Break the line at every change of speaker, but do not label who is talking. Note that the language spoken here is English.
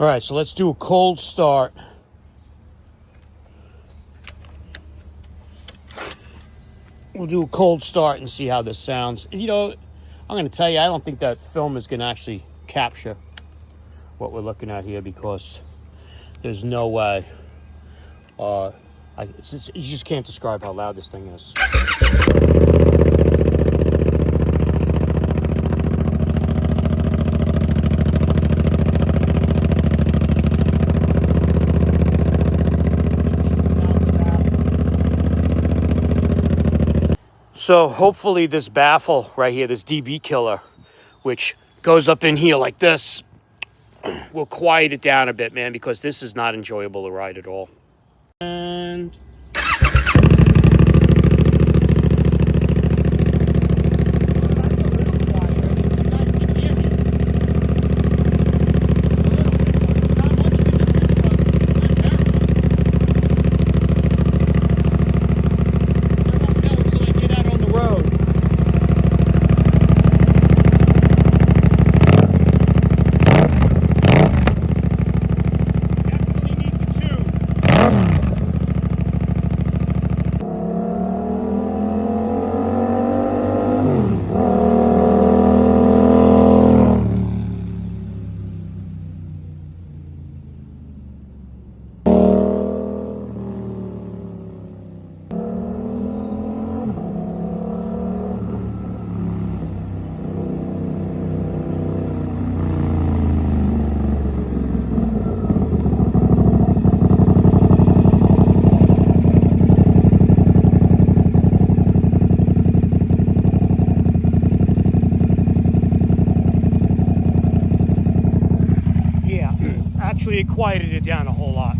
All right, so let's do a cold start. We'll do a cold start and see how this sounds. You know, I'm going to tell you, I don't think that film is going to actually capture what we're looking at here, because there's no way. You just can't describe how loud this thing is. So hopefully this baffle right here, this DB killer, which goes up in here like this, will quiet it down a bit, man, because this is not enjoyable to ride at all. And actually it quieted it down a whole lot.